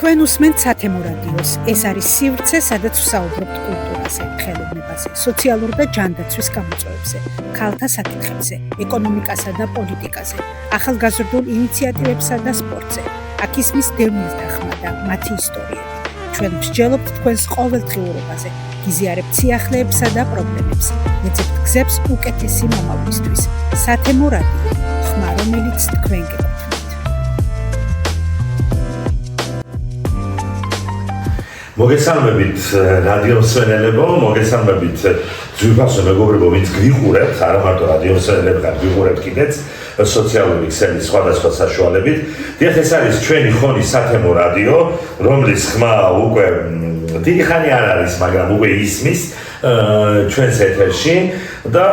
თქვენ უსმენთ სათემო რადიოს. ეს არის სივრცე, სადაც ვსაუბრობთ კულტურაზე, ხელოვნებაზე, სოციალურ და ჯანდაცვის გამოწვევებზე, ქალთა საკითხებზე, ეკონომიკასა და პოლიტიკაზე, ახალგაზრდულ ინიციატივებსა და სპორტზე. აქ ისმის დევნილთა ხმა და მათი ისტორიები. ჩვენ ვსჯელობთ თქვენს ყოველდღიურობაზე, გიზიარებთ სიახლეებსა და პრობლემებს, ეძებთ გზებს უკეთესი მომავლისთვის. სათემო რადიო, ხმა, რომელიც თქვენ გეკუთვნით. მოგესალმებით რადიო მსმენელებო, მოგესალმებით ძვირფასო მეგობრებო, ვინც გვიყურებთ, არა მარტო რადიო მსმენელებთან გვიყურებთ კიდეც სოციალური ქსელის სხვადასხვა საშუალებით. დიახ, ეს არის ჩვენი ხონის სათემო რადიო, რომლის ხმა უკვე დიდი ხანი არ არის, მაგრამ უკვე ისმის ჩვენს ეთერში და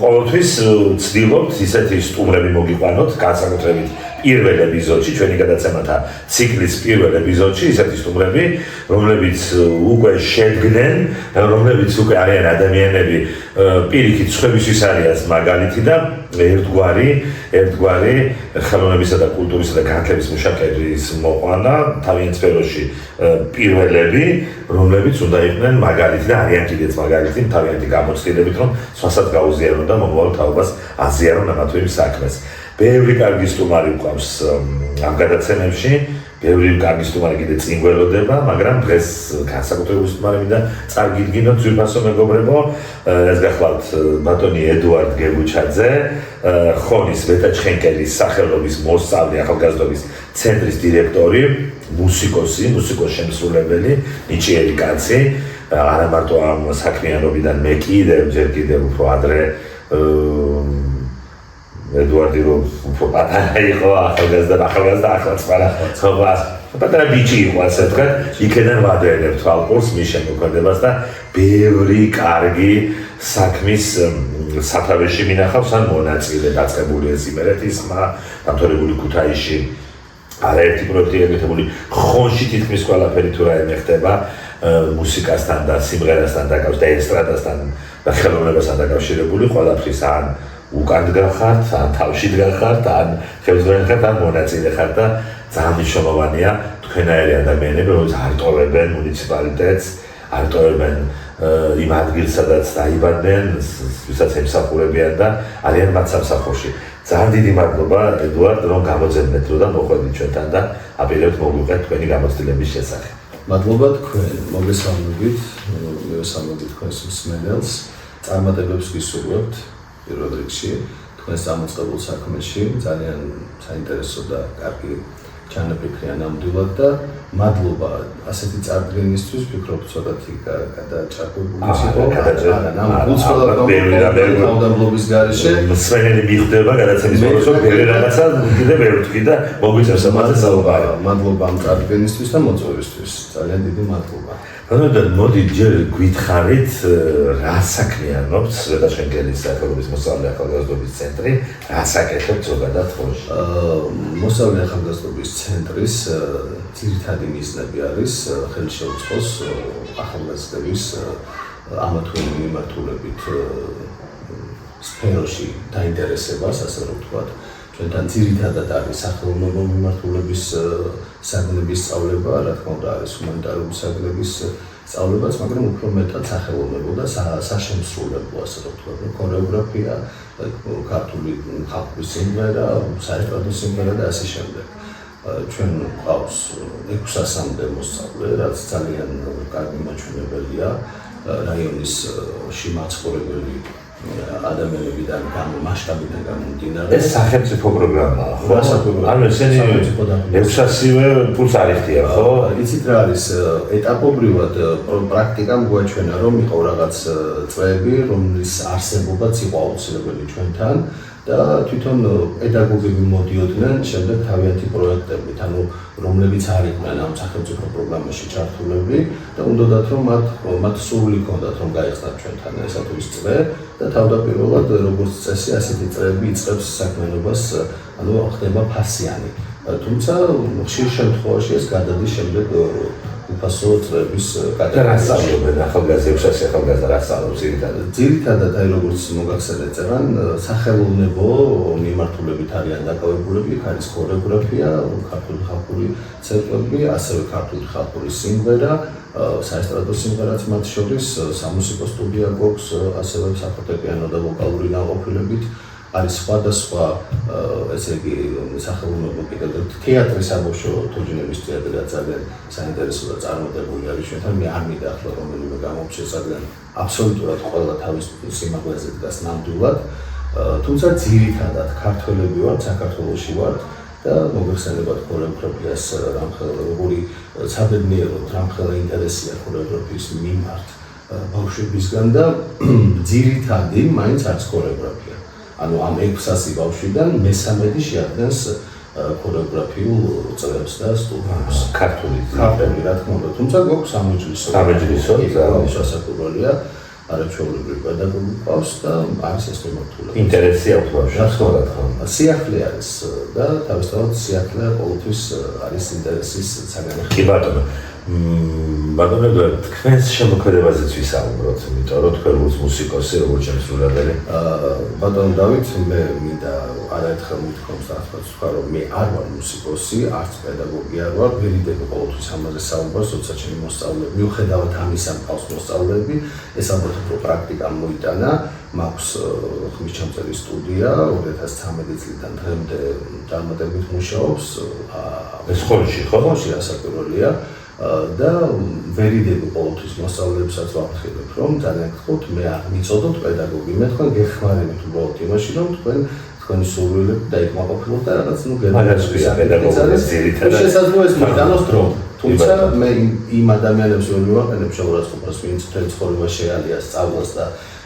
ყოველთვის ვცდილობთ ისეთი სტუმრები მოგიყვანოთ, განსაკუთრებით პირველ ეპიზოდში, ჩვენი გადაცემათა ციკლის პირველ ეპიზოდში, ისეთი სტუმრები, რომლებიც უკვე შედგნენ, რომლებიც უკვე არიან ადამიანები, პირიქით სხვებისთვის არიან მაგალითი და ერთგვარი ხელოვნებისა და კულტურისა და განათლების მუშაკების მოყვანა თავიანთ სფეროში პირველები, რომლებიც უნდა იყვნენ მაგალითი და არიან კიდეც მაგალითი თავიანთი გამოცდილებით, რომ სხვასაც გაუზიარონ და მომავალ თაობას აზიარონ ამათ იმ საქმეს. ბევრი კარგი სტუმარი გვყავს ამ გადაცემებში, ბევრი კარგი სტუმარი კიდე წინ გველოდება, მაგრამ დღეს განსაკუთრებული სტუმარი მინდა წარგიდგინოთ ძვირფასო მეგობრებო, ეს გახლავთ ბატონი ედუარდ გეგუჩაძე, ხონის ვეტაჩხენკელის სახელობის მოსწავლე ახალგაზრდობის ცენტრის დირექტორი, მუსიკოს შემსრულებელი, ნიჭიერი კაცი, არა მარტო ამ საქმიანობიდან მე ჯერ კიდევ უფრო ადრე ედუარდი რომ უფრო პატარა იყო, ახალგაზრდა ახლაც, მაგრამ პატარა ბიჭი იყო, ასე ვთქვათ, იქიდან ვადევნებთ ალკურს მის შემოქმედებას და ბევრი კარგი საქმის სათავეში მინახავს ან მონაწილე დაწყებული ეს იმერეთის ხმა, დამთავრებული ქუთაისში, არაერთი პროექტი ეგეთებული ხონში თითქმის ყველაფერი თუ რაიმე ხდება მუსიკასთან და სიმღერასთან და ესტრადასთან და ხელოვნებასთან დაკავშირებული ყველაფრის ან უკან დგახართ, ან თავში დგახართ, ან ხელმძღვანელი ხართ, ან მონაწილე ხართ და ძალიან მნიშვნელოვანია თქვენაერი ადამიანები, რომლებიც არ ტოვებენ მუნიციპალიტეტს, არ ტოვებენ იმ ადგილს, სადაც დაიბადნენ, ვისაც ემსახურებიან და არიან მათ სამსახურში. ძალიან დიდი მადლობა ედუარდ, რომ გამოძებნეთ და მოხვედით ჩვენთან და აპირებთ მოგვიყვეთ თქვენი გამოცდილების შესახებ. მადლობა თქვენ, მოგესალმებით, მივესალმებით თქვენს მსმენელს, წარმატებებს გისურვებთ. პირველ რიგში თქვენს გამოწყებულ საქმეში ძალიან საინტერესო და კარგი ჩანაფიქრია ნამდვილად და მადლობა ასეთი წარდგენისთვის, ვფიქრობ ცოტათი გადაჭარბებული იყო. ნამდვილად გარეშე მსმენელი მიხვდება გადაცემის ბოლოს, რომ ბევრი რაღაცა კიდევ ვერ ვთქვი და მოგვიწევს ამაზე საუბარი. მადლობა ამ წარდგენისთვის და მოწვევისთვის. ძალიან დიდი მადლობა. მოდი ჯერ გითხარით რა საქმიანობს ვეტაჩხენკელის სახელობის მოსწავლე ახალგაზრდობის ცენტრი, რა საკეთებთ ზოგადად ხონში? მოსწავლე ახალგაზრდობის ცენტრის ძირითადი მიზნები არის ხელი შეუწყოს ახალგაზრდების ამა თუ იმ მიმართულებით სფეროში დაინტერესებას, ასე რომ ვთქვათ. ჩვენთან ძირითადად არის სახელმწიფო მიმართულების საგნების სწავლება, რა თქმა უნდა არის ჰუმანიტარული საგნების სწავლებაც, მაგრამ უფრო მეტად სახელმწიფო და საშემსრულებლო, ასე რომ ვთქვათ, ქორეოგრაფია, ქართული ხალხური სიმღერა, საესტრადო სიმღერა და ასე შემდეგ. ჩვენ გვყავს 600-მდე მოსწავლე, რაც ძალიან კარგი მაჩვენებელია რაიონის შემაცხოვრებელი ადამიანებიდან მასშტაბიდან გამომდინარე. ეს სახელმწიფო პროგრამაა, ხო? ანუ ესენი 600-ვე ფულს არიხდია, ხო? იცით რა არის, ეტაპობრივად პრაქტიკამ გვაჩვენა, რომ იყო რაღაც წვეები, რომლის არსებობაც იყო აუცილებელი ჩვენთან და თვითონ პედაგოგები მოდიოდნენ შემდეგ თავიანთი პროექტებით, ანუ რომლებიც არ იყვნენ ამ სახელმწიფო პროგრამაში ჩართულები და უნდათ რომ მათ სურვილი ჰქონდათ რომ გაიხსნათ ჩვენთან ესათვის წრე და თავდაპირველად როგორც წესი ასეთი წრეები იწყებს საქმიანობას, ანუ ხდება ფასიანი. თუმცა ხშირ შემთხვევაში ეს გადადის შემდეგ საუფასო წლების გადასავლობენ ახალგაზრდებს ახალგაზრდა რა სწავლობს ძირითადად აი როგორც მოგახსენეთ წეგან სახელოვნებო მიმართულებით არიან დაკავებულები, არის ქორეოგრაფია, ქართული ხალხური ცეკვები, ასევე ქართული ხალხური სიმღერა, საესტრადო სიმღერაც მათ შორის, სამუსიკო სტუდია გვაქვს, ასევე საფორტეპიანო და ვოკალური ნაყოფილებით. არის სხვადასხვა ესე იგი სახელმწიფო კიდევ თეატრის საბავშვო თუჯინების თეატრი ძალიან საინტერესო და წარმატებული არის ჩვენთან. მე არ მინდა ახლა რომელიმე გამოვჩეს ძალიან აბსოლუტურად ყველა თავის სიმაღლეზე დგას ნამდვილად. თუმცა ძირითადად ქართველები ვართ, საქართველოში ვართ და მოგეხსენებათ ქორეოგრაფიას როგორი საბედნიეროდ რამხელა ინტერესია ქორეოგრაფიის მიმართ ბავშვებისგან და ძირითადი მაინც არის ქორეოგრაფია. ანუ ამ 600 ბავშვიდან მე-13 შეადგენს ქორეოგრაფიულ წრეებს და სტუდიებს. ქართული რა თქმა უნდა, თუმცა გვაქვს სამეჯლისო შესაძლებელია არაჩვეულებრივი პედაგოგი ყავს და არის ეს მიმართულება. ინტერესი აქვს ბავშვებს, სიახლე არის და თავისთავად სიახლე ყოველთვის არის ინტერესის საგანი. კი ბატონო, ბატონო, თქვენს შემოქმედებაზეც ვისაუბროთ, იმიტომ რომ თქვენ როგორც მუსიკოსი, როგორც შემსრულებელი. ბატონო დავით, მე მინდა არაერთხელ მithქვამს თქვა, რომ მე არ ვარ მუსიკოსი, არც პედაგოგი არ ვარ, ვერიდები ყოველთვის ამაზე საუბრობს, როცა ჩემი მოსწავლეები, მიუხედავად ამისა, მყავს მოსწავლეები, ეს ალბათ უფრო პრაქტიკა მოიტანა, მაქვს ხმისჩამწერი სტუდია, 2013 წლიდან დღემდე წარმატებით მუშაობს. ეს ხოლში, ხო? ხოლში ასაკურველია. და ვერიდები ყოველთვის მოსწავლეებსაც ვაფრთხილებ, რომ ძალიან გთხოვთ, მე არ მიწოდოთ პედაგოგი, მე თქვენ გეხმარებით უბრალოდ იმაში, რომ თქვენი სურვილები დაიკმაყოფილოთ და რაღაც მაგასვია პედაგოგის ძირითადად. შესაძლოა ეს მოიტანოს დრო. თუმცა მე იმ ადამიანებს ვერ მივაყენებ შეურაცხყოფას, ვინც მთელ ცხოვრება შეალია სწავლას და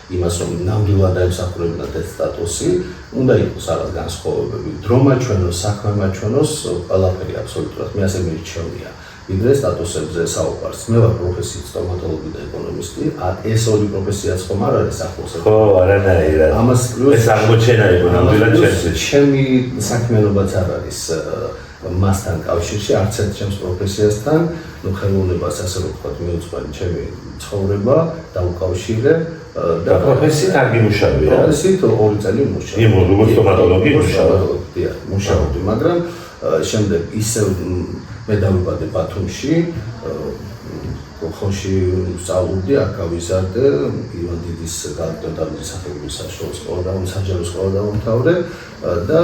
იმას, რომ ნამდვილად დაემსახურებინათ ეს სტატუსი, უნდა იყოს რაღაც განსხვავებები. დრო მაჩვენოს, საქმე მაჩვენოს, ყველაფერი აბსოლუტურად მე ასე მირჩევნია. ვიდრე სტატუსებზე საუბარს. მე ვარ პროფესიით სტომატოლოგი და ეკონომისტი. ეს ორი პროფესიაც ხომ არ არის ახლოს. ხო, არანაირად. ამას ეს აღმოჩენა იყო ნამდვილად ჩემთვის. ჩემი საქმიანობაც არ არის მასთან კავშირში, არც ერთ ჩემს პროფესიასთან. ნუ ხელოვნებას ასე რომ ვთქვათ, მიუძღვენი ჩემი ცხოვრება და უკავშირე და პროფესიით არ გიმუშავია. პროფესიით 2 წელი მუშაობ. იმ როგორც სტომატოლოგი მუშაობდი, მაგრამ შემდეგ ისევ მე დავიბადე ბათუმში, ხოლში სწავლობდი, აქ გავიზარდე, ივან დიდის გადამტანობის სახელობის საშუალო სკოლა და საჯარო სკოლა დავამთავრე და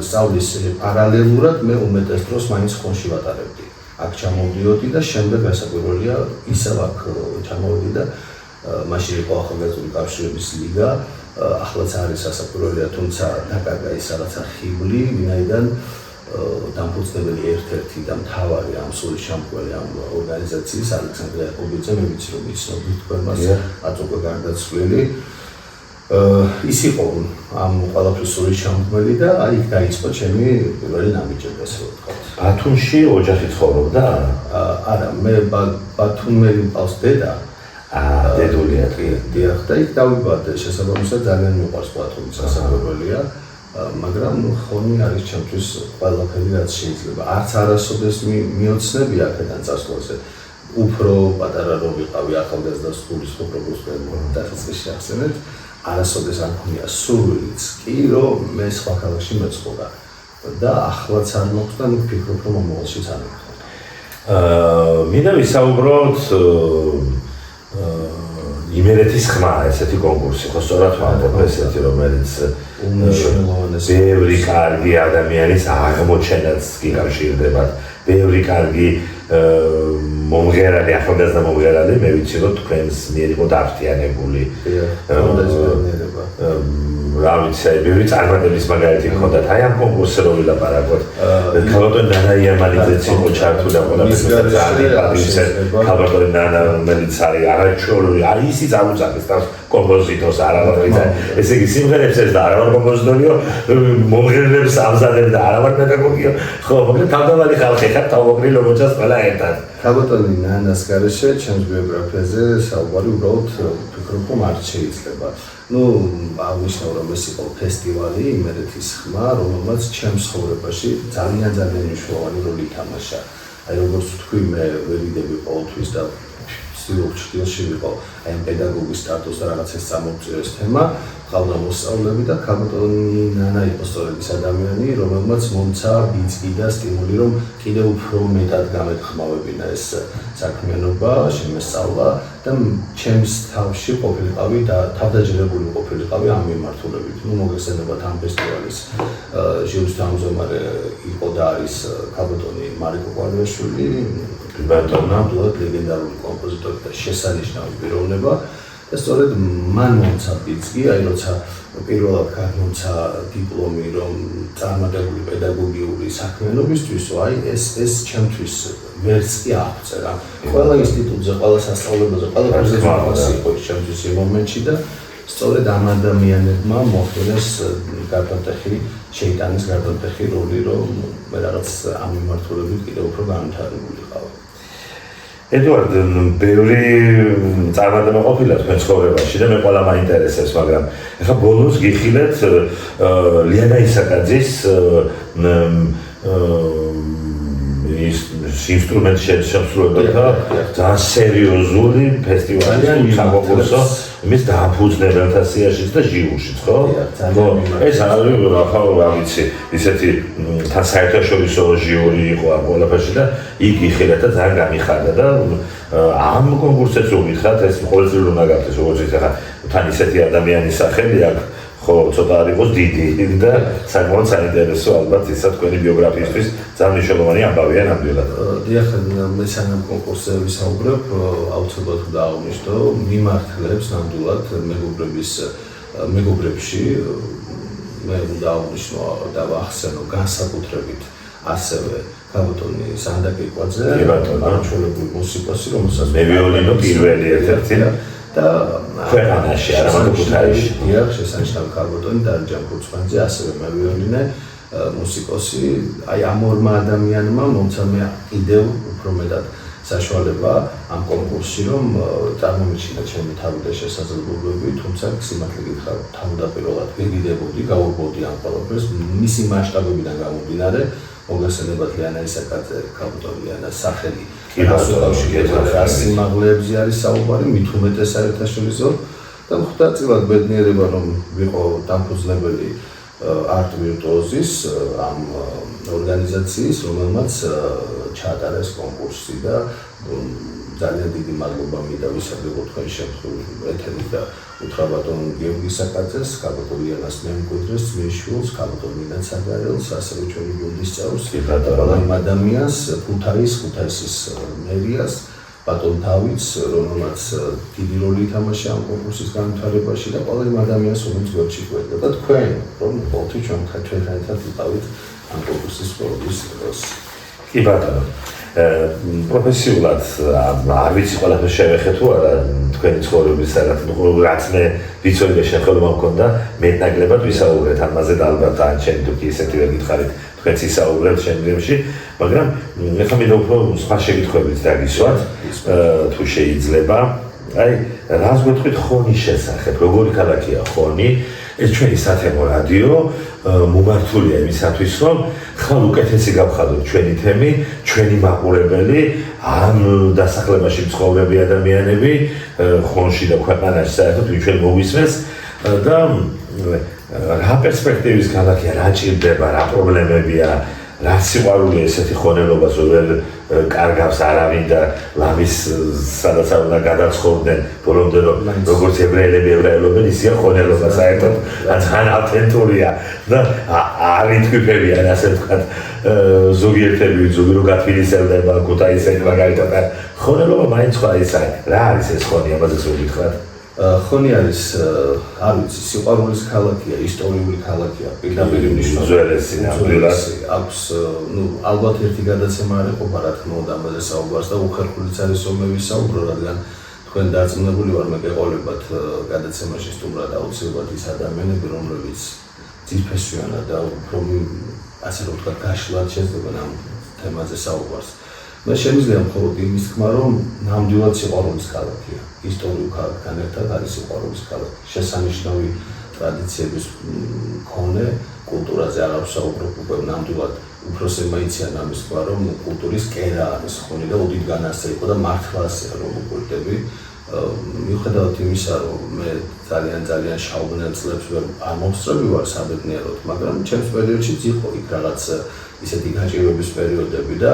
სწავლის პარალელურად მე უმეტეს დროს მაინც ხოლში ვატარებდი. აქ ჩამოვდიოდი და შემდეგ გასაკვირველია ისევ აქ ჩამოვედი და მაშინ იყო ახალგაზრდული კავშირების ლიგა, ახლაც არის გასაკვირველია, თუმცა დაკარგა ის რაღაცა ხიბლი, ვინაიდან დამფუძნებელი ერთ-ერთი და მთავარი ამ სულის შემქმნელი ამ ორგანიზაციის ალექსანდრე აკობიძე, მე ვიცი რომ იცნობთ თქვენ მას, რაც უკვე გარდაცვლილი. ის იყო ამ ყველაფრის სულის შემქმნელი და აი იქ დაიწყო ჩემი პირველი ნამიჯები, ასე ვთქვათ. ბათუმში ოჯახი ცხოვრობდა? არა, მე ბათუმელი მყავს დედა. დედულია კი. დიახ, და იქ დავიბადე, შესაბამისად ძალიან მიყვარს ბათუმი, სასაკვირველია. მაგრამ ხონი არის ჩემთვის ყველაფერი რაც შეიძლება. არც არასოდეს მიოცნები აქედან წასვლაზე. უფრო პატარა რო ვიყავი ახალგაზრდა სკოლის პროფესორი და ასე შეახსენეთ, არასოდეს არ მქონია სურვილიც კი რომ მე სხვა ქალაქში მეცხოვრა. და ახლაც არ მოხდა და ვფიქრობ რომ მომავალშიც არ მოხდა. მინდა ვისაუბროთ იმერეთის ხმა, ესეთი კონკურსი, ხო სწორად ვამბობ, ესეთი რომელიც ბევრი კარგი ადამიანის აღმოჩენაც გიკავშირდება, ბევრი კარგი მომღერალი, ახალგაზრდა მომღერალი, მე ვიცი რომ თქვენს მიერ იყო დაფრთიანებული. რა ვიცი, ბევრი წარმატების მაგალითი ჰქონდათ აი ამ კონკურსზე რომ ვილაპარაკოთ. ქალბატონი ნანა იამალიძეც იყო ჩართული და ყველაფერს ძალიან პატივისცემ. ქალბატონი ნანა რომელიც არის არაჩვეულებრივი, აი ისიც ამოწაკეს თავს კომპოზიტორს არავარ. ესე იგი სიმღერებს ეს და არავარ კომპოზიტორიო, მომღერლებს ამზადებ და არავარ პედაგოგიო. ხო, მაგრამ თავდამალი ხალხი ხარ, თავმოყრილი მოჩას ყველა ერთად. ქალბატონი ნანას გარეშე ჩემს ბიოგრაფიაზე საუბარი უბრალოდ ვფიქრობ რომ არ შეიძლება. ნუ აღნიშნავ რომ ეს იყო ფესტივალი იმერეთის ხმა, რომელმაც ჩემს ცხოვრებაში ძალიან მნიშვნელოვანი როლი ითამაშა. აი როგორც თქვი, მე ვერიდები ყოველთვის და ცდილობ ვიყო აი ამ პედაგოგის სტატუსს და რაღაცას წამოვწიოს თემა, ყავდა მოსწავლეები და ქალბატონი ნანა იყო სწორედ ის ადამიანი, რომელმაც მომცა ბიძგი და სტიმული, რომ კიდევ უფრო მეტად გამეთხმავებინა ეს საქმიანობა, შემესწავლა და ჩემს თავში ყოფილიყავი და თავდაჯერებული ყოფილიყავი ამ მიმართულებით. ნუ მოგესალმებათ ამ ფესტივალის ჟიურის თავმჯდომარე იყო და არის ქალბატონი მარიკო კვარიაშვილი, ნამდვილად ლეგენდარული კომპოზიტორი და შესანიშნავი პიროვნება. და სწორედ მან მომცა ბიძგი, აი როცა პირველად გამომცა დიპლომი, რომ წარმატებული პედაგოგიური საქმიანობისთვის, აი ეს ჩემთვის ვერც კი აღწერა. ყველა ინსტიტუტზე, ყველა სასწავლებელზე, ყველა პრეზიდენტი იყო ჩემთვის იმ მომენტში და სწორედ ამ ადამიანებმა მოხდეს გარდატეხი, შეიტანეს გარდატეხი როლი, რომ მე რაღაც ამ მიმართულებით კიდევ უფრო განვითარებულიყავ. ედუარდ, ბევრი წარმატება ყოფილა თქვენ ცხოვრებაში და მე ყველა მაინტერესებს, მაგრამ ეხლა ბოლოს გიხილეთ ლიანა ისაკაძის ინსტრუმენტ შემსრულებელთა ძალიან სერიოზული ფესტივალი საკონკურსო იმის დააფუძნებელთა სიაშიც და ჟიურშიც, ხო? ეს არის ახლა რა ვიცი, ისეთი თან საერთაშორისო ჟიური იყო ამ ყველაფერში და იქ იხილეთ და ძალიან გამიხარდა და ამ კონკურსებს რომ გითხრათ, ეს ყოველწლიურად უნდა გახდეს, როგორც იცი ახლა თან ისეთი ადამიანის სახელი აქვს ხო ცოტა არ იყოს დიდი და საკმაოდ საინტერესო ალბათ ისა თქვენი ბიოგრაფიისთვის ძალიან მნიშვნელოვანი ამბავია ნამდვილად. დიახ, მე სანამ კონკურსზე ვისაუბრებ, აუცილებლად უნდა აღვნიშნო მიმართლებს ნამდვილად მეგობრებში მე უნდა აღვნიშნო და ვახსენო განსაკუთრებით ასევე ქალბატონი სანდა კიკვაძე, არაჩვეულებრივი მუსიკოსი, რომელსაც მე ვიოლინო პირველი ერთ-ერთი და ქვეყანაში არა მაგრამ ქუთაისში. დიახ, შესანიშნავი ქალბატონი დარიჯან კურცმანძე, ასევე მე ვიოლინე მუსიკოსი. აი ამ ორმა ადამიანმა მომცა მე კიდევ უფრო მეტად საშუალება ამ კონკურსში, რომ წარმომიჩინა ჩემი თავი და შესაძლებლობები, თუმცა სიმართლე გითხრა, თავდაპირველად ვეგიდებოდი, გავუბრუნდი ამ ყველაფერს მისი მასშტაბებიდან გამომდინარე. მოგესალმებათ ლიანა ისაკაძე, ქალბატონი ლიანას სახელი. რა სიმაღლეებზე არის საუბარი, მით უმეტეს საერთაშორისო და მხატვრულად ბედნიერება რომ ვიყო დამფუძნებელი არტ ვირტუოზის ამ ორგანიზაციის, რომელმაც ჩაატარა ეს კონკურსი და ძალიან დიდი მადლობა მინდა ვისაუბროთ თქვენი შემთხვევაში ეთერით და უთხრა ბატონ გიორგი ისაკაძეს, ქალბატონ ლიანას მემკვიდრეს, მიშულს, ქალბატონ ნინა ცაგარელს, ასევე ჩვენი გუნდის წევრს და ყველა იმ ადამიანს, ქუთაისის მერიას, ბატონ დავითს, რომელმაც დიდი როლი ითამაშა ამ კონკურსის განვითარებაში და ყველა იმ ადამიანს, რომელიც გვერდში ყვება და თქვენ, რომ ყოველთვის ჩვენთან ერთად ვიყავით ამ კონკურსის პროვის დროს. კი ბატონო. პროფესიულად არ ვიცი ყველაფერს შევეხე თუ არა თქვენი ცხოვრების რაც მე ვიცოდი შეხედულობა მქონდა მეტნაკლებად ვისაუბრეთ ამაზე და ალბათ ან ჩემი თუ კი ისეთივე გითხარით თქვენც ისაუბრეთ შემდგომში, მაგრამ ეხლა მინდა უფრო სხვა შეკითხვებით დაგისვათ თუ შეიძლება. აი რას გვეტყვით ხონის შესახებ, როგორი ქალაქია ხონი? ეს ჩვენი სათემო რადიო მომართულია იმისათვის, რომ ხალ უკეთესი გავხადოთ ჩვენი თემი, ჩვენი მაყურებელი, ამ დასახლებაში მცხოვრები ადამიანები, ხონში და ქვეყანაში საერთოდ ჩვენ მოვისმენს და რა პერსპექტივის ქალაქია, რა ჭირდება, რა პრობლემებია, რა სიყვარულია ესეთი ხონელობას, ვერ კარგავს არავინ და ლამის სადაც არ უნდა გადაცხოვრდნენ ბოლომდე როგორც ებრაელები ებრაელობენ, ისეა ხონელობა საერთოდ ძალიან ავთენტურია და არ ითქვიფებიან ასე ვთქვათ ზოგიერთები ზოგი რო გათბილისელდება ქუთაისელი მაგალითად ხონელობა მაინც სხვა ისაა. რა არის ეს ხონი, ამაზე გითხრათ? ხონი არის, არ ვიცი, სიყვარულის ქალაქია, ისტორიული ქალაქია, პირდაპირ უძველესი ნამდვილად აქვს, ალბათ ერთი გადაცემა არ ეყოფა, რა თქმა უნდა, ამაზე საუბარს და უხერხულიც არის რომ მე ვისაუბრო, რადგან თქვენ დარწმუნებული ვარ, მე გეყოლებათ გადაცემაში სტუმრად აუცილებლად ის ადამიანები, რომლებიც ძირფესვიანად და უფრო ასე რომ ვთქვათ, გაშლად შეძლებენ ამ თემაზე საუბარს. მე შემიძლია მხოლოდ იმის თქმა, რომ ნამდვილად სიყვარულის ქალაქია. ისტორიულ ქალაქთან ერთად არის სიყვარულის ქალაქი. შესანიშნავი ტრადიციების მქონე, კულტურაზე არ ვსაუბრობ, უკვე ნამდვილად უფროსებმა იციან ამის თქვა, რომ კულტურის კერა არის ხონი და უდიდგან ასე იყო და მართლა ასეა რომ უყურდები. მიუხედავად იმისა, რომ მე ძალიან შაუბნელ წლებს ვერ არ მომსწრები ვარ საბედნიეროდ, მაგრამ ჩემს პერიოდშიც იყო იქ რაღაც ისეთი გაჭირვების პერიოდები და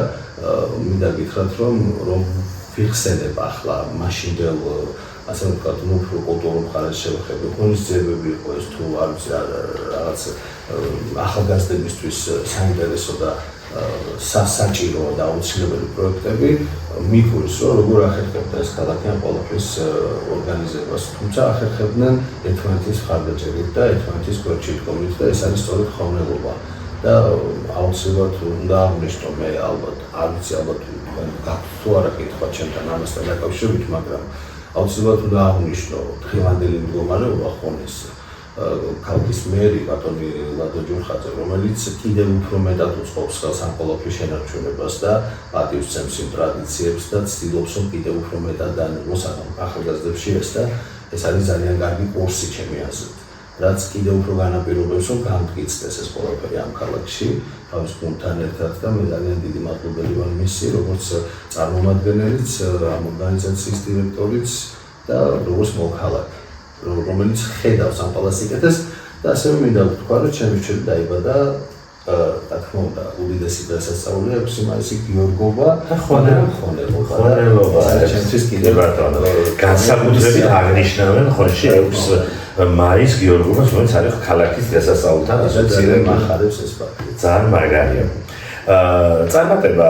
მინდა გითხრათ, რომ ვიხსენებ ახლა მაშინდელ ასე ვთქვათ, უფრო კულტურულ მხარეს შევხედო, ღონისძიებები იყო ეს თუ არ ვიცი რაღაც ახალგაზრდებისთვის საინტერესო და სასაჭირო და აუცილებელი პროექტები მიქურის, რომ როგორ ახერხებდა ეს ქალაქი ამ ყველაფრის ორგანიზებას, თუმცა ახერხებდნენ ერთმანეთის მხარდაჭერით და ერთმანეთის გვერდში დგომით და ეს არის სწორედ ხოვნელობა და აუცილებლად უნდა აღნიშნო მე ალბათ არ ვიცი ალბათ გაქვთ თუ არა კითხვა ჩემთან ამასთან დაკავშირებით, მაგრამ აუცილებლად უნდა აღნიშნო დღევანდელი მდგომარეობა ხონეს ქალაქის მერი ბატონი ლადო ჯურხაძე, რომელიც კიდევ უფრო მეტად უწყობს ხელს ამ ყველაფრის შენარჩუნებას და პატივს ცემს იმ ტრადიციებს და ცდილობს, რომ კიდევ უფრო მეტად დაანებოს ახალგაზრდებში ეს და ეს არის ძალიან კარგი კურსი ჩემი აზრით. რაც კიდევ უფრო განაპირობებს, რომ გამტკიცდეს ეს ყველაფერი ამ ქალაქში, თავის გუნდთან ერთად და მე ძალიან დიდი მადლობელი ვარ მისი, როგორც წარმომადგენელიც, ამ ორგანიზაციის დირექტორიც და როგორც მოქალაქე, რომელიც ხედავს ამ ყველას იკეთებს და ასევე მინდა ვთქვა, რომ ჩემი ჩვენი დაიბადა რა თქმა უნდა, უდიდესი დღესასწაულია 6 მაისი გიორგობა და ხონელობა. ჩემთვის კიდევ განსაკუთრებით აღნიშნავენ ხონში 6 მაის გიორგობას, რომელიც არის ქალაქის დღესასწაულთან ასოცირებული. მახარებს ეს ფაქტი. ძალიან მაგარია. წარმატება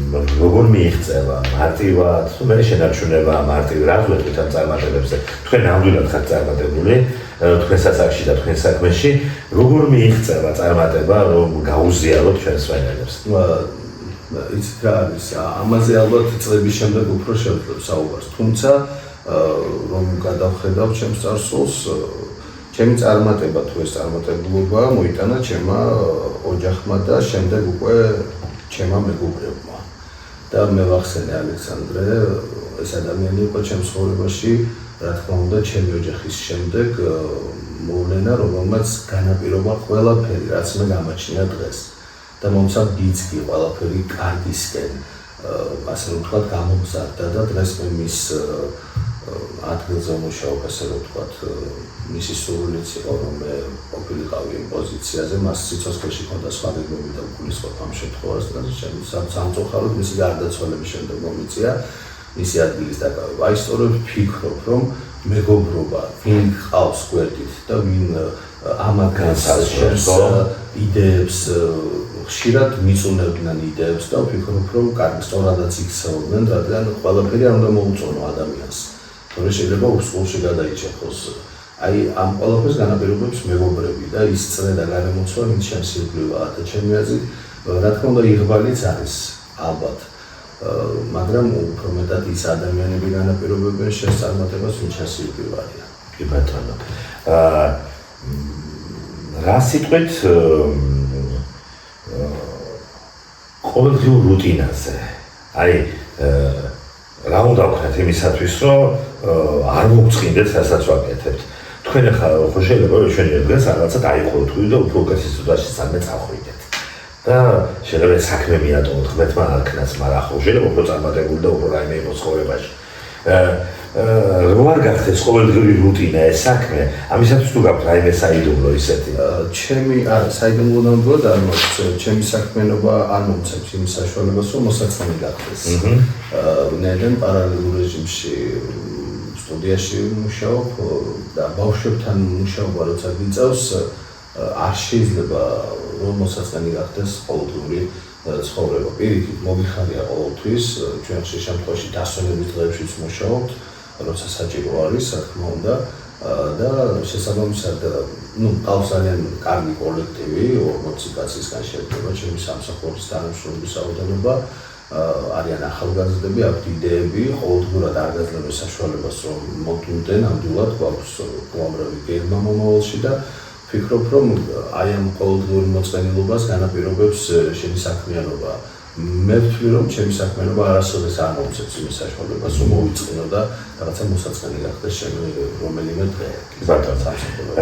როგორ მიიღწევა მარტივად, თუ მე შენარჩუნება მარტივ რა ვეთქვით ამ წარმატებებზე. თქვენ ნამდვილად ხართ წარმატებული, თქვენ სასახლეში და თქვენ საქმეში, როგორ მიიღწევა წარმატება, რომ გაუზიაროთ ჩვენს ვაინერებს? იცით რა არის, ამაზე ალბათ წლების შემდეგ უფრო შევძლებ საუბარს, თუმცა რომ გადავხედავ ჩემს წარსულს, ჩემი წარმატება თუ ეს წარმატებულობა მოიტანა ჩემმა ოჯახმა და შემდეგ უკვე ჩემმა მეგობრებმა. და მე ვახსენე ალექსანდრე, ეს ადამიანი იყო ჩემს ცხოვრებაში, რა თქმა უნდა, ჩემი ოჯახის შემდეგ მოვლენა, რომელმაც განაპირობა ყველაფერი, რაც მე გამაჩნია დღეს. და მომცა გიძგი ყველაფერი კარგისკენ, ასე რომ ვთქვათ, გამომზარდა და დღეს მე მის ადგილზე მუშაობ, ასე რომ ვთქვათ, მისი სურვილიც იყო, რომ მე ყოფილიყავი იმ პოზიციაზე, მას სიცოცხლეში ჰქონდა სხვა გეგმები და გულისხმობ ამ შემთხვევას და სამწუხაროდ მისი გარდაცვალების შემდეგ მომიწია მისი ადგილის დაკავება. აი სწორედ ვფიქრობ, რომ მეგობრობა, ვინ ყავს გვერდით და ვინ ამაგანს იდეებს ხშირად მიწუნებდნენ იდეებს და ვფიქრობ, რომ კარგი სწორადაც იქცეოდნენ, რადგან ყველაფერი არ უნდა მოუწონო ადამიანს. თორე შეიძლება უსყოლში გადაიჭეროს. აი ამ ყველაფერს განაპირობებს მეგობრები და ის წრე და გარემოცვა ვინც შემსირგლივაა და ჩემი აზრით, რა თქმა უნდა, იღბალიც არის ალბათ. მაგრამ უფრო მეტად ის ადამიანები განაპირობებენ შენს წარმატებას, ვინც შემსირგლივაა. კი ბატონო. რა სიტყვით ყოველდღიურ რუტინაზე. აი რა უნდა ვქნათ იმისათვის, რომ არ მოგწყინდეთ, რასაც ვაკეთებთ. თქვენ ახლა ხო შეიძლება ჩვენი დღეს რაღაცა დაიყუროთ და უფრო უკეთ სიტუაციაში საქმე წავხვიდეთ. და შეიძლება საქმე მიატოვოთ ღმერთმა არ ქნას, მაგრამ ხო შეიძლება უფრო წარმატებული და უფრო რაიმე იყოს ცხოვრებაში. რო არ გახდეს ყოველდღიური რუტინა ეს საქმე, ამისათვის თუ გაქვთ რაიმე საიდუმლო ისეთი? ჩემი საიდუმლო ნამდვილად არ მოწევს, ჩემი საქმიანობა არ მომცემს იმ საშუალებას, რომ მოსაწყენი გახდეს. ნედენ პარალელურ რეჟიმში სტუდიაში მუშაობ და ბავშვებთან მუშაობა როცა გიწევს, არ შეიძლება რომ მოსაწყენი გახდეს ყოველდღიური ცხოვრება. პირიქით მოგიხარია ყოველთვის, ჩვენ შემთხვევაში დასვენების დღეებშიც მუშაობთ, როცა საჭირო არის, რა თქმა უნდა, და შესაბამისად, ყავს ძალიან კარგი კოლექტივი, 40 კაცისგან შედგება ჩემი სამსახურის თანამშრომლის რაოდენობა, არიან ახალგაზრდები, აქვთ იდეები, ყოველდღურად არ გაძლევენ საშუალებას, რომ მოდუნდნენ, ნამდვილად გვაქვს უამრავი გეგმა მომავალში და ვფიქრობ, რომ აი ამ ყოველდღიურ მოწყენილობას განაპირობებს შენი საქმიანობა. მე ვთვლი, რომ ჩემი საქმიანობა არასოდეს არ მომცემს იმის საშუალებას, რომ მოვიწყინო და რაღაცა მოსაწყენი გახდეს ჩემი რომელიმე დღე. ბატონო,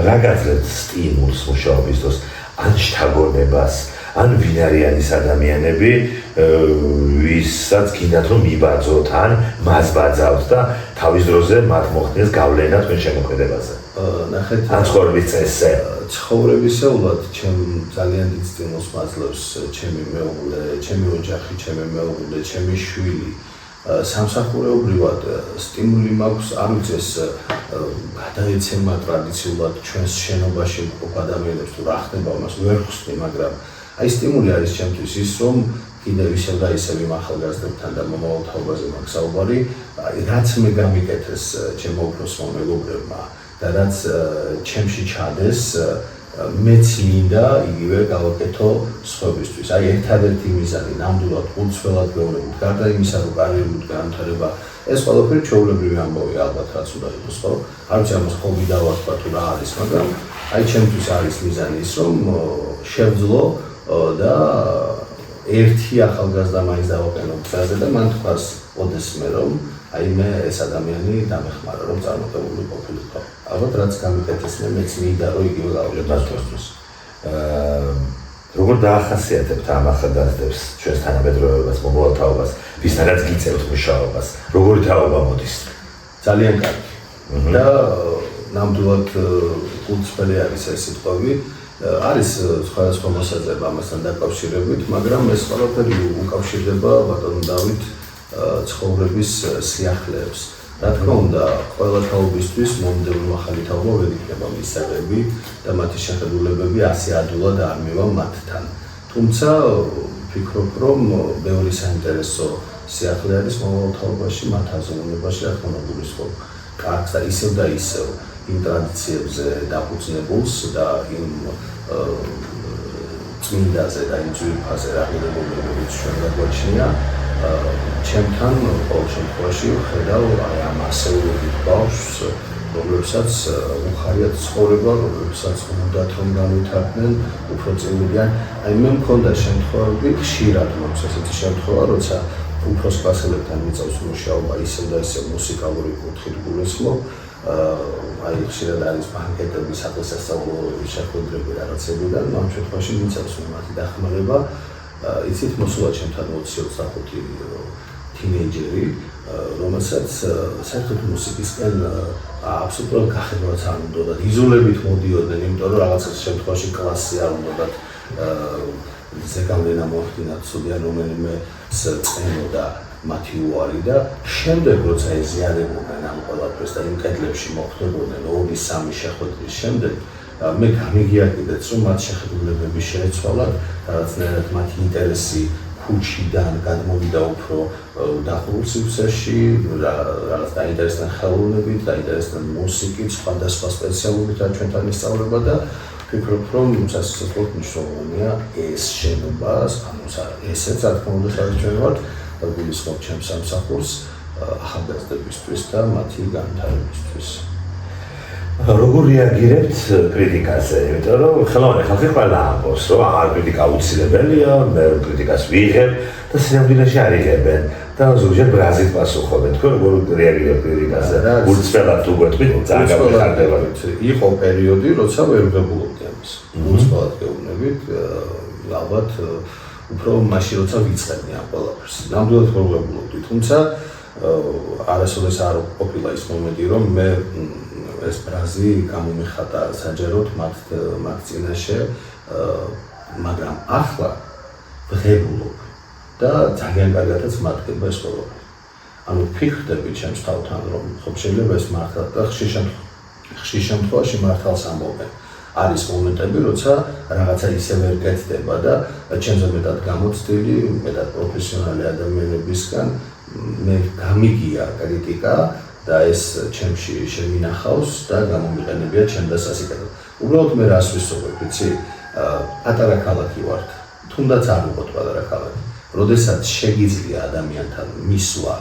რა გაძლევთ სტიმულს მუშაობის დროს, ან შთაგონებას, ან ვინ არიან ის ადამიანები, ვისაც გინდათ რომ მიბაძოთ, ან მას ბაძავთ და თავის დროზე მათ მოხდეს გავლენა თქვენ შემოქმედებაზე. ნახეთ, ან ცხოვრების წესზე. ცხოვრებისეულად ჩემ ძალიან დიდ სტიმულს მაძლევს ჩემი მეუღლე, ჩემი ოჯახი, ჩემი მეუღლე, ჩემი შვილი. სამსახურეობრივად სტიმული მაქვს, არ ვიცი ეს გადაეცემა ტრადიციულად ჩვენს შენობაში მყოფ ადამიანებს თუ რა ხდება, მას ვერ ხსნი, მაგრამ აი სტიმული არის ჩემთვის ის, რომ კიდევ ისევ და ისევ იმ ახალგაზრდებთან და მომავალ თაობაზე მაქვს საუბარი, რაც მე გამიკეთეს ჩემო უფროსმა მეგობრებმა და რაც ჩემში ჩადეს, მეც მინდა იგივე გავაკეთო სხვებისთვის. აი ერთადერთი მიზანი ნამდვილად გულწრფელად გეუბნებით, გარდა იმისა, რომ კარიერული განვითარება, ეს ყველაფერი ჩვეულებრივი ამბავი ალბათ რაც უნდა იყოს, ხო? არ ვიცი ამას ხობი დავარქვა თუ რა არის, მაგრამ აი ჩემთვის არის მიზანი ის, რომ შევძლო და ერთი ახალგაზრდა მაინც დავაყენო გზაზე და მან თქვას ოდესმე რომ აი მე ეს ადამიანი დამეხმარა რომ წარმატებული ყოფილიყო. ალბათ რაც გამიკეთეს მეც მინდა რომ იგივე გავაკეთოს. როგორ დაახასიათებთ ამ ახალგაზრდებს ჩვენს თანამედროვეობას, მომავალ თაობას, ვისთანაც გიწევთ მუშაობას, როგორი თაობა მოდის? ძალიან კარგი. და ნამდვილად გულწრფელი არის ეს სიტყვები. არის სხვადასხვა მოსაზრება ამასთან დაკავშირებით, მაგრამ ეს ყველაფერი უკავშირდება ბატონ დავით ცხოვრების სიახლეებს. რა თქმა უნდა, ყველა თაობისთვის მომდევნო ახალი თაობა ვერ იქნება მისაღები და მათი შეხედულებები ასე ადვილად არ მივა მათთან. თუმცა ვფიქრობ, რომ ბევრი საინტერესო სიახლე არის მომავალ თაობაში, მათ აზროვნებაში, რა თქმა უნდა, გულისხმობ კარგს და ისევ იმ ტრადიციებზე დაფუძნებულს და იმ წმინდაზე და იმ ძვირფაზე რაღაცებიც ჩვენ გაგვაჩნია. ჩემთან ყოველ შემთხვევაში ხედავ აი ამ ასეულობით ბავშვს, რომლებსაც უხარიათ ცხოვრება, რომლებსაც უნდათ რომ განვითარდნენ, უფრო წილიდან. აი მე მქონდა შემთხვევები, ხშირად მაქვს ესეთი შემთხვევა, როცა უფროს კლასელებთან მიწევს მუშაობა ისევ და ისევ მუსიკალური კუთხით გულისხმობ. აი ხშირად არის ბანკეტები, სადღესასწაულო შეხვედრები რაღაცებიდან, ამ შემთხვევაში მიწევს მათი დახმარება. იცით მოსულა ჩემთან 20-25 თინეიჯერი, რომელსაც საერთოდ მუსიკისკენ აბსოლუტურად გახედვაც არ უნდათ, იზოლებით მოდიოდნენ, იმიტომ რომ რაღაცა შემთხვევაში კლასი არ უნდათ ზეგავლენა მოახდინათ, სულიან რომელიმე წენოდა მათი უარი და შემდეგ როცა ეზიარებოდნენ ამ ყველაფერს და იმ კედლებში მოხვდებოდნენ 2-3 შეხვედრის შემდეგ მე გამიგია კიდეც რომ მათ შეხედულებები შეეცვალათ, რაღაცნაირად მათი ინტერესი ქუჩიდან გადმოვიდა უფრო დახურულ სივრცეში, რაღაც დაინტერესდნენ ხელოვნებით, დაინტერესდნენ მუსიკით, სხვადასხვა სპეციალობით რა ჩვენთან ისწავლება და ვფიქრობ, რომ სასწაულად მნიშვნელოვანია ეს შენობა, ანუ ესეც რა თქმა უნდა სადაც ჩვენ ვართ და გულისხმობ ჩემს სამსახურს ახალგაზრდებისთვის და მათი განვითარებისთვის. როგორ რეაგირებთ კრიტიკაზე? იმიტომ რომ ხელოვანი ხალხი ყველა ამბობს, რომ აღარ კრიტიკა აუცილებელია, მე კრიტიკას ვიღებ და სინამდვილეში არ იღებენ და ზოგჯერ ბრაზით პასუხობენ. თქვენ როგორ რეაგირებთ კრიტიკაზე? გულწრფელად თუ გვეტყვით, ძალიან გამიხარდებათ. იყო პერიოდი, როცა ვერ ვღებულობდი ამას. გულწრფელად გეუბნებით, ალბათ უფრო მაშინ როცა ვიწყებდი ამ ყველაფერს. ნამდვილად ვერ ვღებულობდი, თუმცა არასოდეს არ ყოფილა ის მომენტი, რომ მე ეს ბრაზი გამომეხატა საჯაროდ მათ წინაშე, მაგრამ ახლა ვღებულობ და ძალიან კარგადაც მათგება ეს ყველაფერი. ანუ ვფიქრდები ჩემს თავთან, რომ ხო შეიძლება ეს მართლა და ხშირ შემთხვევაში მართალს ამბობენ. არის მომენტები, როცა რაღაცა ისე ვერ კეთდება და ჩემზე მეტად გამოცდილი, მეტად პროფესიონალი ადამიანებისგან მე გამიგია კრიტიკა და ეს ჩემში შემინახავს და გამომიყენებია ჩემ და სასიკეთოდ. უბრალოდ მე რას ვისწავლებ, ვიცი? პატარა ქალაქი ვართ, თუნდაც არ ვიყოთ პატარა ქალაქი. როდესაც შეგიძლია ადამიანთან მისვლა,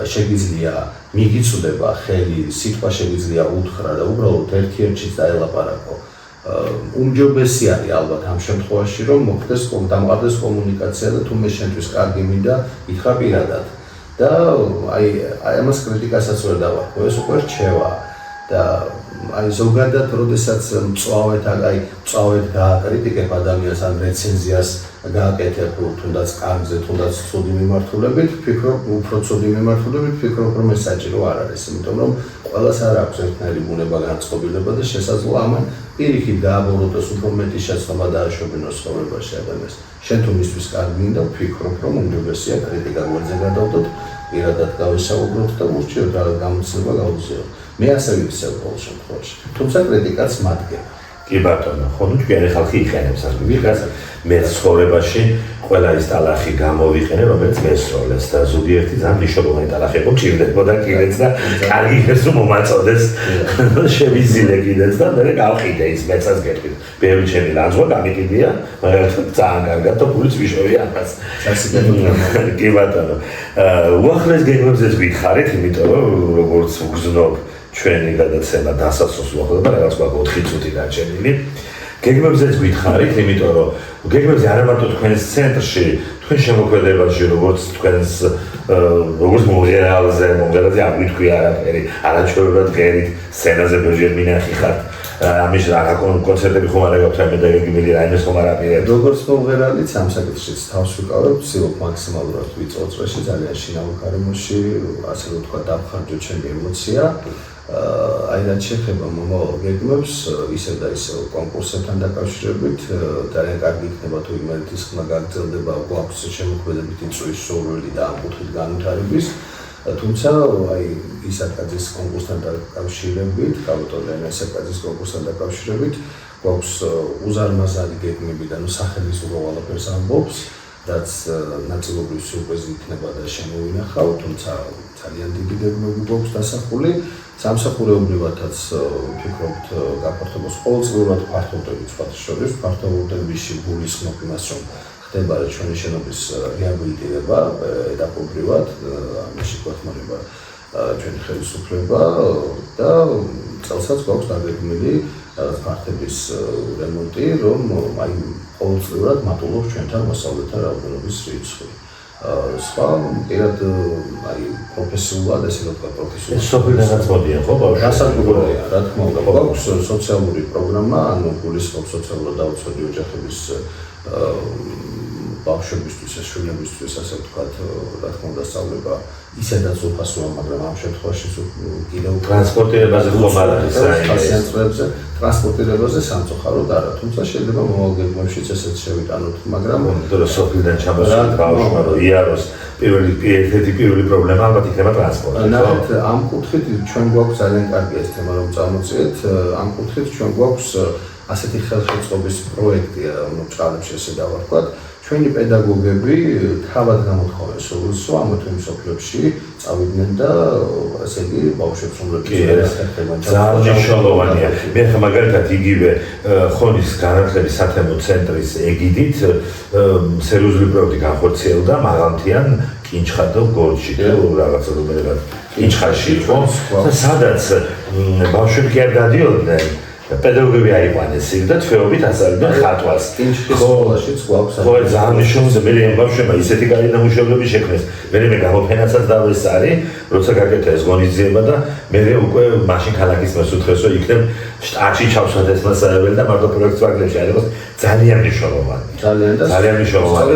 შეგიძლია მიგიწვდება ხელი, სიტყვა შეგიძლია უთხრა და უბრალოდ ერთ-ერთშიც დაელაპარაკო. უმჯობესი არის ალბათ ამ შემთხვევაში, რომ მოხდეს დამყარდეს კომუნიკაცია და თუ მე შენთვის კარგი მინდა, ითხრა პირადად. და აი ამას კრიტიკასაც ვერ დავარქვა, ეს უკვე რჩევა. და აი ზოგადად როდესაც მწვავედ გააკრიტიკებ ადამიანს ან რეცენზიას გააკეთებ თუნდაც კარგზე, თუნდაც ცუდი მიმართულებით, ფიქრობ, უფრო ცუდი მიმართულებით, ფიქრობ, რომ ეს საჭირო არ არის, იმიტომ რომ ყველას არ აქვს ერთნაირი ბუნება, განწყობილება და შესაძლოა ამან პირიქით გააბოროტოს უფრო მეტი შეცდომა დააშვებინოს ცხოვრებაში ადამიანს. შენ თუ მისთვის კარგი მინდა, ვფიქრობ, რომ უმჯობესია კრიტიკა გვერდზე გადავდოთ, პირადად გავისაუბროთ და ურჩიოთ რა გამოცდილება გავუზიაროთ. მე ასე ვიქცევ ყოველ შემთხვევაში. თუმცა კრიტიკაც მადგება. კი ბატონო, ხო ნუ ჩვენი ხალხი იყენებს ამ კრიტიკას. მე ცხოვრებაში ყველა ის ტალახი გამოვიყენე, რომელიც მესროლეს და ზოგიერთი ძალიან მნიშვნელოვანი ტალახი იყო, ჭირდებოდა კიდეც და კარგი ეს რომ მომაწოდეს. შევიზილე კიდეც და მე გავყიდე ის მეცას გეტყვით. ბევრი ჩემი ლანძღვა გამიყიდია, მაგრამ ძალიან კარგად და ფულიც ვიშოვია ამას. კი ბატონო. უახლეს გეგმებზეც გითხარით, იმიტომ რომ როგორც ვგზნობ ჩვენი გადაცემა დასასრულს უახლოვდება, რაღაც გვაქვს 4 წუთი დარჩენილი. გეგმებზეც გითხარით, იმიტომ რომ გეგმებზე არა მარტო თქვენს ცენტრში, თქვენ შემოქმედებაში, როგორც თქვენს როგორც მომღერალზე აგვიტყვი არაფერი, არაჩვეულებრივად ღერით, სცენაზე ბევრჯერ მინახი ხართ. ამის რა კონცერტები ხომ არა გაქვთ მე და გეგმილი რაიმეს ხომ არ აპირებთ. როგორც მომღერალიც ამ საკითხშიც თავს ვიკავებ, ვცდილობ მაქსიმალურად ვიწოვ წრეში, ძალიან შინაურ გარემოში, ასე რომ თქვა დავხარჯო ჩემი ემოცია. აი რაც შეეხება მომავალ გეგმებს, ისევ და ისევ კონკურსებთან დაკავშირებით, ძალიან კარგი იქნება თუ იმერეთის ხმა გაგრძელდება გვაქვს შემოქმედებითი წვრის სურვილი და ამ კუთხით განვითარების. თუმცა აი ისაკაძის კონკურსთან დაკავშირებით, კავტოლიანის ისაკაძის კონკურსთან დაკავშირებით, გვაქვს უზარმაზარი გეგმები და ნუ სახელის უბრალოდ ამბობს, რაც ნაწილობრივ სიურპრიზი იქნება და შემოვინახავ, თუმცა ძალიან დიდი გეგმები გვაქვს დასახული. სამსახურეობრივადაც ვფიქრობთ გაფართობას ყოველწლიურად ფართოვდებით სხვათა შორის, ფართოვდებიში გულისხმობ იმას, რომ ხდება ჩვენი შენობის რეაბილიტირება ეტაპობრივად, ამაში გვეხმარება ჩვენი ხელისუფლება და წელსაც გვაქვს დაგეგმილი ფართების რემონტი, რომ აი ყოველწლიურად მატულობს ჩვენთან მასწავლეთა რაოდენობის რიცხვი. სხვა პირად აი პროფესიულად ესე ვთქვა პროფესიულად სოფლიდანაც მოდიან ხო ბავშვები? გასაგებია, რა თქმა უნდა, გვაქვს სოციალური პროგრამა, ანუ გულისხმობს სოციალურად დაუცველი ოჯახების ბავშვებისთვის, შვილებისთვის, ასე ვთქვათ, რა თქმა უნდა, სწავლება ისედაც უფასოა, მაგრამ ამ შემთხვევაში კიდევ ტრანსპორტირებაზე ხომ არ არის პაციენტებზე, ტრანსპორტირებაზე სამწუხაროდ არა, თუმცა შეიძლება მომავალ გეგმებშიც ესეც შევიტანოთ, მაგრამ სოფლიდან ჩამოსული ბავშვმა რომ იაროს პირველი პრობლემა ალბათ იქნება ტრანსპორტი. ნახეთ, ამ კუთხით ჩვენ გვაქვს ძალიან კარგი ეს თემა რომ წამოწიეთ, ამ კუთხით ჩვენ გვაქვს ასეთი ხელშეწყობის პროექტი, ანუ ჭალებში ესე დავარქვათ. ჩვენი პედაგოგები თავად გამოთხოვეს სურვილს, რომ ამ თემის სოფლებში წავიდნენ და ესე იგი ბავშვებს უმრავლესობას ძალიან მნიშვნელოვანია. მე ხა მაგალითად იგივე ხონის განათლების სათემო ცენტრის ეგიდით სერიოზული პროექტი განხორციელდა მაღალმთიან კინჩხატო გორჯში და რაღაცა რომელიღაც კინჩხაში იყო და სადაც ბავშვები კი არ გადიოდნენ პედაგოგები აიყვანეს იქ და თვეობით ასწავლდნენ ხატვას. სკოლაშიც გვაქვს. ხო, ძალიან მნიშვნელოვანია. მე ამ ბავშვებმა ისეთი კარგი ნამუშევრები შექმნეს. მე გამოფენაცაც დავესწარი, როცა გაკეთე ეს ღონისძიება და მე უკვე მაშინ ქალაქის მას უთხრეს, რომ იქნებ შტატში ჩავსვათ ეს მასალები და მარტო პროექტს ვაგლებში არის ძალიან მნიშვნელოვანი. ძალიან მნიშვნელოვანი.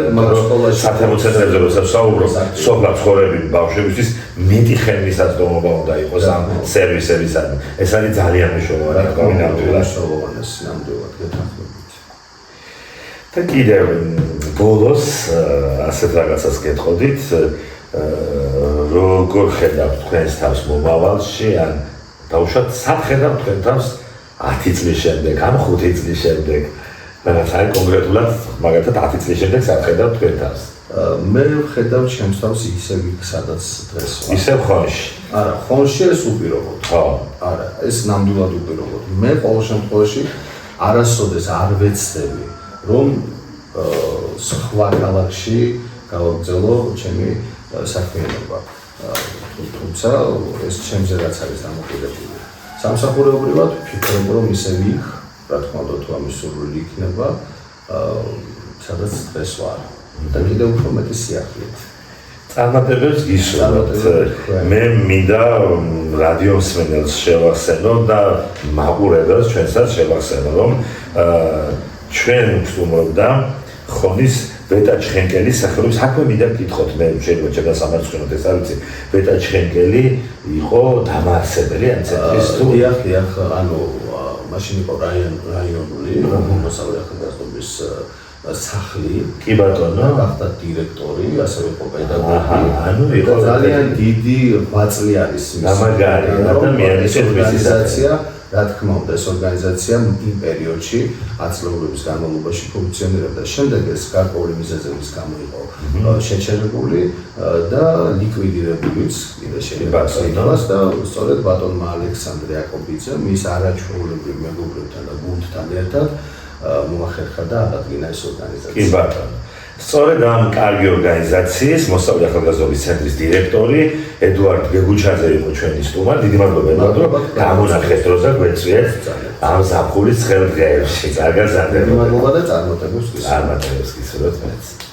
სათემო ცენტრებზე როცა ვსაუბრობ, სოფლად ცხოვრები ბავშვებისთვის მეტი ხელმისაწვდომობა უნდა იყოს ამ სერვისებისადმი. ეს არის ძალიან მნიშვნელოვანი. მნიშვნელოვანეს ნამდვილად გეთანხმებით. და კიდევ ბოლოს ასეთ რაღაცას გეტყოდით, როგორ ხედავთ თქვენს თავს მომავალში, ან დაუშვათ სად ხედავთ თქვენ თავს 10 წლის შემდეგ, ან 5 წლის შემდეგ, რაღაც აი კონკრეტულად მაგალითად 10 წლის შემდეგ სად ხედავთ თქვენ თავს? მე ვხედავ ჩემს თავს ისევ იქ, სადაც დღეს ვარ. ისევ ხონში. არა, ხონში ეს უპირობოდ. ხო. არა, ეს ნამდვილად უპირობოდ. მე ყოველ შემთხვევაში არასოდეს არ ვეცდები, რომ სხვა ქალაქში გავაგრძელო ჩემი საქმიანობა. თუმცა ეს ჩემზე რაც არის დამოკიდებული. სამსახურეობრივად ვფიქრობ, რომ ისევ იქ, რა თქმა უნდა, თუ ამის სურვილი იქნება, სადაც დღეს ვარ. და კიდევ უფრო მეტი სიახლით. წარმატებებს გისურვებთ. მე მინდა რადიო მსმენელს შევახსენო და მაყურებელს ჩვენსაც შევახსენო, რომ ჩვენ ვსტუმრობდა ხონის ბეტა ჩხენკელის სახელობის საქმე მინდა გითხოთ მე შეიძლება ჩემს სამარცხინოდ ეს არ ვიცი ბეტა ჩხენკელი იყო დამაარსებელი ამ ცენტრის თუ დიახ ანუ მაშინ იყო რაიონული მოსავლე ახალგაზრდობის სახლი კი ბატონო გახდა დირექტორი ასევე იყო პედაგოგი ანუ იყო ძალიან დიდი ღვაწლი არის გამაგარი ადამიანის ორგანიზაცია რა თქმა უნდა ეს ორგანიზაცია იმ პერიოდში ათწლეულების განმავლობაში ფუნქციონირებდა. შემდეგ ეს გარკვეული მიზეზების გამო იყო შეჩერებული და ლიკვიდირებულიც კიდე შეიძლება ითქვას და სწორედ ბატონმა ალექსანდრე აკობიძემ მის არაჩვეულებრივ მეგობრებთან და გუნდთან ერთად მოახერხა და აღადგინა ეს ორგანიზაცია. კი ბატონო. სწორედ ამ კარგი ორგანიზაციის მოსავლე ახალგაზრდობის ცენტრის დირექტორი ედუარდ გეგუჩაძე იყო ჩვენი სტუმარი. დიდი მადლობა რომ გამონახეთ დროზე გვეწვიეთ ამ ზაფხულის ცხელ დღეებში. კარგად ზარდება. მადლობა და წარმატებებს გისურვებთ. წარმატებებს გისურვებთ.